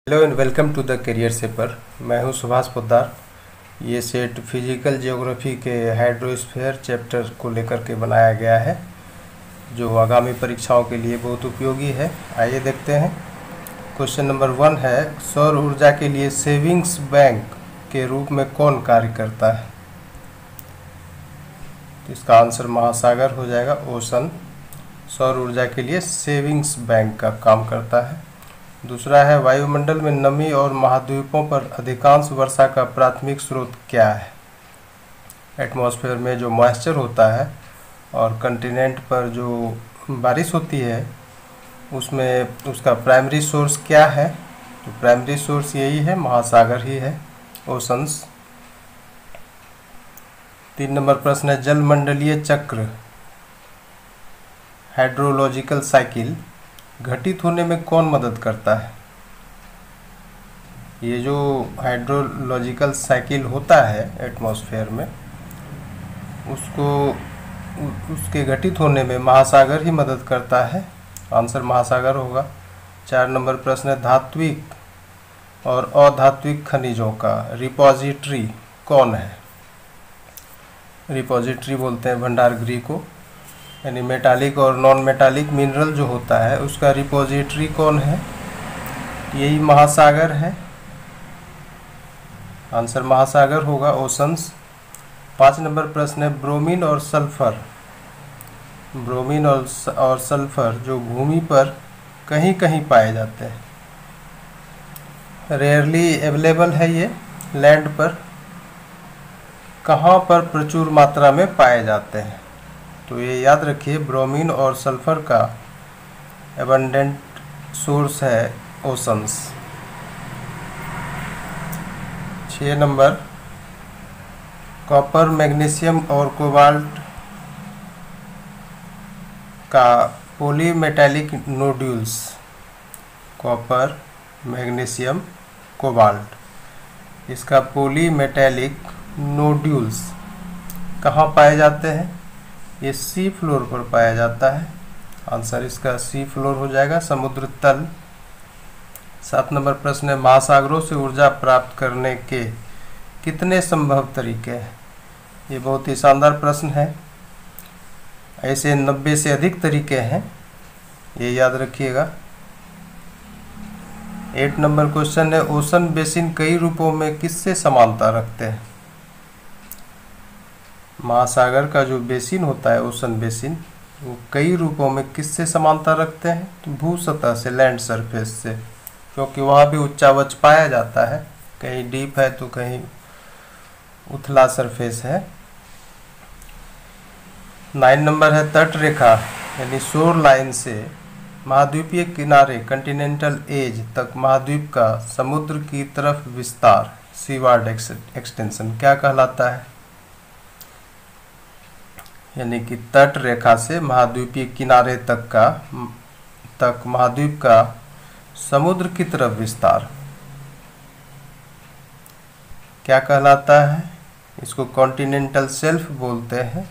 Hello and welcome to the career सेपर। मैं हूं सुभाष पोद्दार। ये सेट फिजिकल ज्योग्राफी के हाइड्रोस्फीयर चैप्टर को लेकर के बनाया गया है, जो आगामी परीक्षाओं के लिए बहुत उपयोगी है। आइए देखते हैं। क्वेश्चन नंबर 1 है, सौर ऊर्जा के लिए सेविंग्स बैंक के रूप में कौन कार्य करता है? तो इसका आंसर महासागर हो जाएगा, ओशन सौर ऊर्जा के लिए सेविंग्स बैंक का काम करता है। दूसरा है, वायुमंडल में नमी और महाद्वीपों पर अधिकांश वर्षा का प्राथमिक स्रोत क्या है? एटमॉस्फेयर में जो मॉइस्चर होता है और कंटिनेंट पर जो बारिश होती है उसमें उसका प्राइमरी सोर्स क्या है? तो प्राइमरी सोर्स यही है, महासागर ही है, ओशंस। 3 नंबर प्रश्न है, जलमंडलीय चक्र हाइड्रोलॉजिकल साइकिल घटित होने में कौन मदद करता है? ये जो हाइड्रोलॉजिकल साइकिल होता है एटमॉस्फेयर में, उसके घटित होने में महासागर ही मदद करता है। आंसर महासागर होगा। 4 नंबर प्रश्न है, धात्विक और अधात्विक खनिजों का रिपोजिटरी कौन है? रिपोजिटरी बोलते हैं भंडार गृह को, यानी मेटालिक और नॉन मेटालिक मिनरल जो होता है उसका रिपोजिटरी कौन है? यही महासागर है। आंसर महासागर होगा, ओशंस। 5 नंबर प्रश्न है, ब्रोमीन और सल्फर जो भूमि पर कहीं कहीं पाए जाते हैं, रेयरली अवेलेबल है ये लैंड पर, कहाँ पर प्रचुर मात्रा में पाए जाते हैं? तो ये याद रखिए, ब्रोमीन और सल्फर का एबंडेंट सोर्स है ओशंस। 6 नंबर, कॉपर, मैग्नीशियम और कोबाल्ट का polymetallic nodules, copper, magnesium, cobalt, इसका पॉलीमेटालिक नोड्यूल्स कहाँ पाए जाते हैं? ये सी फ्लोर पर पाया जाता है। आंसर इसका सी फ्लोर हो जाएगा, समुद्र तल। 7 नंबर प्रश्न है, महासागरों से ऊर्जा प्राप्त करने के कितने संभव तरीके हैं? ये बहुत ही शानदार प्रश्न है। ऐसे 90 से अधिक तरीके हैं, ये याद रखिएगा। 8 नंबर क्वेश्चन है, ओशन बेसिन कई रूपों में किससे समानता रखते हैं? महासागर का जो बेसिन होता है, ओशन बेसिन, वो कई रूपों में किससे समानता रखते हैं? तो भू सतह से, लैंड सरफेस से, क्योंकि वहाँ भी उच्चावच पाया जाता है, कहीं डीप है तो कहीं उथला सरफेस है। 9 नंबर है, तट रेखा यानी शोर लाइन से महाद्वीपीय किनारे कंटिनेंटल एज तक महाद्वीप का समुद्र की तरफ विस्तार, सीवार्ड एक्सटेंशन क्या कहलाता है? यानी कि तट रेखा से महाद्वीपीय किनारे तक महाद्वीप का समुद्र की तरफ विस्तार क्या कहलाता है? इसको कॉन्टिनेंटल शेल्फ बोलते हैं।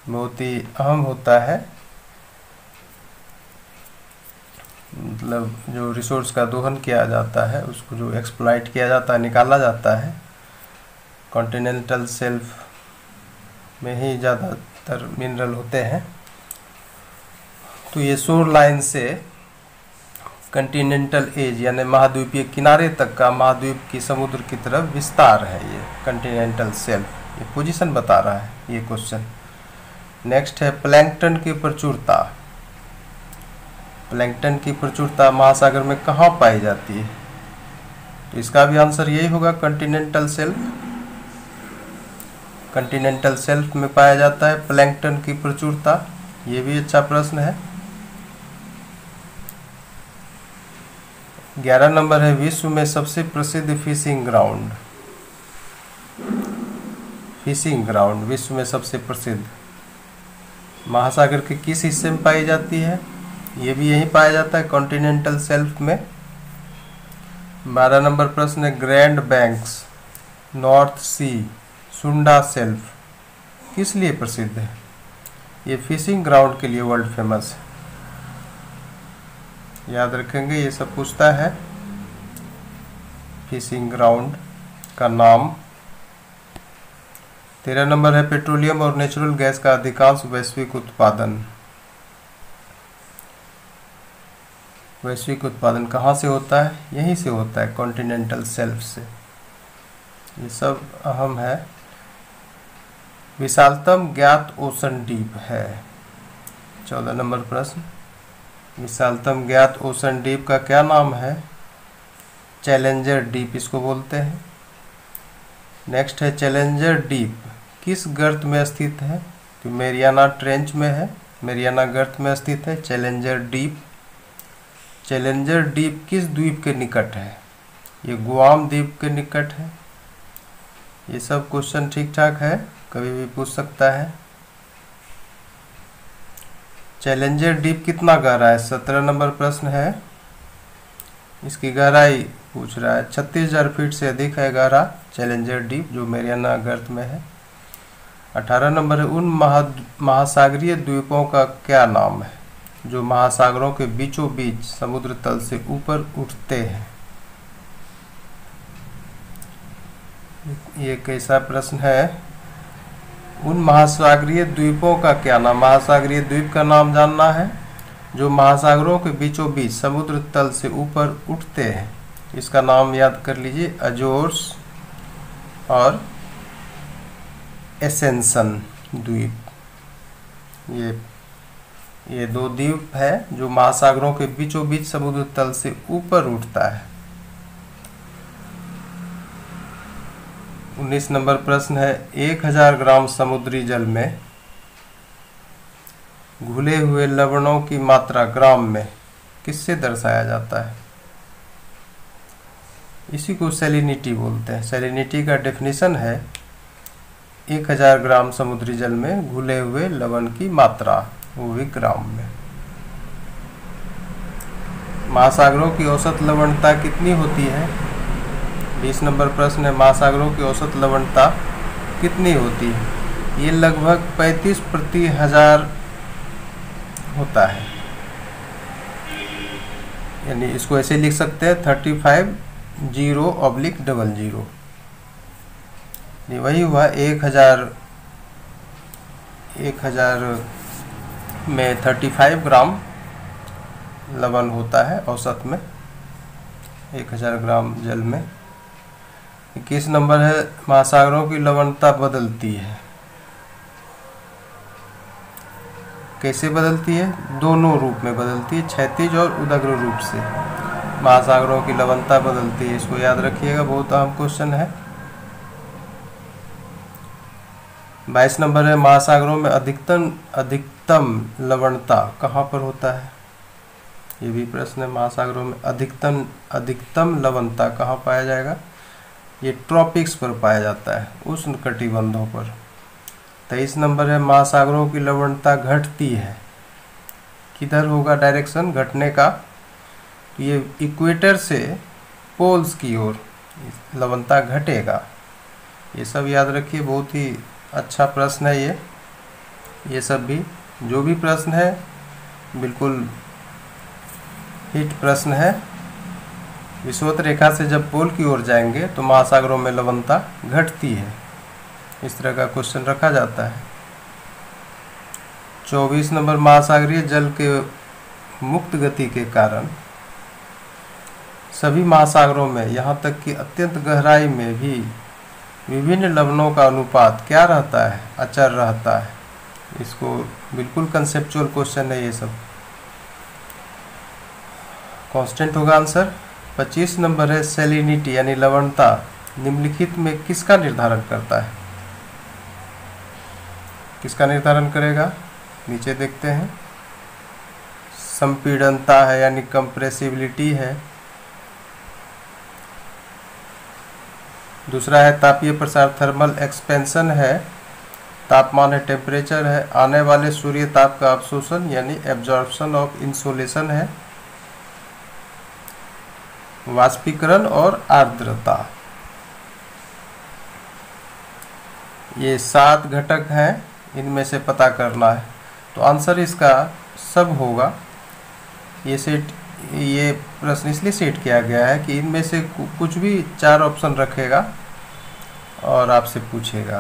बहुत ही अहम होता है, मतलब जो रिसोर्स का दोहन किया जाता है, उसको जो एक्सप्लॉइट किया जाता है, निकाला जाता है, कॉन्टिनेंटल शेल्फ में ही ज़्यादातर मिनरल होते हैं। तो ये शोर लाइन से कंटिनेंटल एज यानी महाद्वीपीय किनारे तक का महाद्वीप की समुद्र की तरफ विस्तार है, ये कंटिनेंटल शेल्फ। ये पोजीशन बता रहा है ये क्वेश्चन। नेक्स्ट है, प्लैंकटन की प्रचुरता। प्लैंकटन की प्रचुरता महासागर में कहाँ पाई जाती है? तो इसका भी आंसर यही होगा, कंटिनेंटल शेल्फ। कंटिनेंटल शेल्फ में पाया जाता है प्लैंकटन की प्रचुरता। ये भी अच्छा प्रश्न है। 11 नंबर है, विश्व में सबसे प्रसिद्ध फिशिंग ग्राउंड। फिशिंग ग्राउंड विश्व में सबसे प्रसिद्ध महासागर के किस हिस्से में पाई जाती है? ये भी यही पाया जाता है, कॉन्टिनेंटल शेल्फ में। 12 नंबर प्रश्न है, ग्रैंड बैंक्स, नॉर्थ सी, सुंडा शेल्फ किस लिए प्रसिद्ध है? ये फिशिंग ग्राउंड के लिए वर्ल्ड फेमस है। याद रखेंगे, ये सब पूछता है। फिशिंग ग्राउंड का नाम। 13 नंबर है पेट्रोलियम और नेचुरल गैस का अधिकांश वैश्विक उत्पादन। वैश्विक उत्पादन कहाँ से होता है? यहीं से होता है, कॉन्टिनेंटल शेल्फ से। ये सब अहम है। विशालतम ज्ञात ओशन डीप है। 14 नंबर प्रश्न, विशालतम ज्ञात ओशन डीप का क्या नाम है? चैलेंजर डीप इसको बोलते हैं। नेक्स्ट है चैलेंजर डीप किस गर्त में स्थित है? तो मेरियाना ट्रेंच में है, मेरियाना गर्त में स्थित है चैलेंजर डीप। चैलेंजर डीप किस द्वीप के निकट है? ये गुआम द्वीप के निकट है। ये सब क्वेश्चन ठीक ठाक है, कभी भी पूछ सकता है। चैलेंजर डीप कितना गहरा है? 17 नंबर प्रश्न है। इसकी गहराई पूछ रहा है, 36,000 फीट से अधिक है गहरा चैलेंजर डीप, जो मेरियाना गर्त में है। 18 नंबर है, उन महासागरीय द्वीपों का क्या नाम है जो महासागरों के बीचों बीच समुद्र तल से ऊपर उठते हैं? ये कैसा प्रश्न है? उन महासागरीय द्वीपों का क्या नाम? महासागरीय द्वीप का नाम जानना है जो महासागरों के बीचों बीच समुद्र तल से ऊपर उठते हैं। इसका नाम याद कर लीजिए, अजोर्स और एसेंशन द्वीप। ये दो द्वीप है जो महासागरों के बीचों बीच समुद्र तल से ऊपर उठता है। 19 नंबर प्रश्न है, 1000 ग्राम समुद्री जल में घुले हुए लवणों की मात्रा ग्राम में किससे दर्शाया जाता है? इसी को सैलिनिटी बोलते हैं। सैलिनिटी का डेफिनेशन है 1000 ग्राम समुद्री जल में घुले हुए लवण की मात्रा, वो भी ग्राम में। महासागरों की औसत लवणता कितनी होती है? 20 नंबर प्रश्न है, महासागरों की औसत लवणता कितनी होती है? ये लगभग 35 प्रति हजार होता है। यानी इसको ऐसे लिख सकते हैं 35/0/00। वही हुआ 1000 में 35 ग्राम लवण होता है औसत में 1000 ग्राम जल में। 21 नंबर है, महासागरों की लवणता बदलती है। कैसे बदलती है? दोनों रूप में बदलती है, क्षैतिज और उदग्र रूप से महासागरों की लवणता बदलती है। इसको याद रखिएगा, बहुत अहम क्वेश्चन है। 22 नंबर है, महासागरों में अधिकतम लवणता कहाँ पर होता है? ये भी प्रश्न है, महासागरों में अधिकतम लवणता कहाँ पाया जाएगा? ये ट्रॉपिक्स पर पाया जाता है, उष्ण कटिबंधों पर। 23 नंबर है, महासागरों की लवणता घटती है। किधर होगा डायरेक्शन घटने का? तो ये इक्वेटर से पोल्स की ओर लवणता घटेगा। ये सब याद रखिए, बहुत ही अच्छा प्रश्न है ये सब भी जो भी प्रश्न है बिल्कुल हिट प्रश्न है। विषुवत रेखा से जब पोल की ओर जाएंगे तो महासागरों में लवणता घटती है, इस तरह का क्वेश्चन रखा जाता है। 24 नंबर, महासागरीय जल के मुक्त गति के कारण सभी महासागरों में यहाँ तक कि अत्यंत गहराई में भी विभिन्न लवणों का अनुपात क्या रहता है? अचर रहता है। इसको बिल्कुल कंसेप्चुअल क्वेश्चन है, ये सब कांस्टेंट होगा आंसर। 25 नंबर है, सैलिनिटी यानी लवणता निम्नलिखित में किसका निर्धारण करता है? किसका निर्धारण करेगा? नीचे देखते हैं, संपीड़नता है यानी कंप्रेसिबिलिटी है। दूसरा है तापीय प्रसार, थर्मल एक्सपेंशन है। तापमान है, टेम्परेचर है। आने वाले सूर्य ताप का अवशोषण यानी एब्जॉर्प्शन ऑफ इंसोलेशन है। वाष्पीकरण और आर्द्रता, ये 7 घटक हैं, इनमें से पता करना है। तो आंसर इसका सब होगा। ये सेट ये प्रश्न इसलिए सेट किया गया है कि इनमें से कुछ भी 4 ऑप्शन रखेगा और आपसे पूछेगा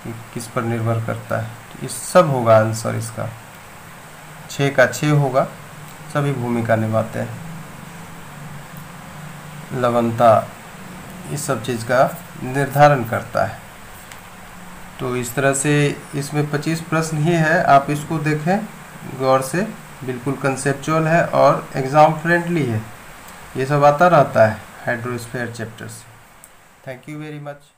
कि किस पर निर्भर करता है। तो इस सब होगा आंसर इसका, 6 का 6 होगा, सभी भूमिका निभाते हैं। लवणता इस सब चीज़ का निर्धारण करता है। तो इस तरह से इसमें 25 प्रश्न ही है, आप इसको देखें गौर से, बिल्कुल कंसेप्चुअल है और एग्ज़ाम फ्रेंडली है। ये सब आता रहता है हाइड्रोस्फीयर चैप्टर से। Thank you very much.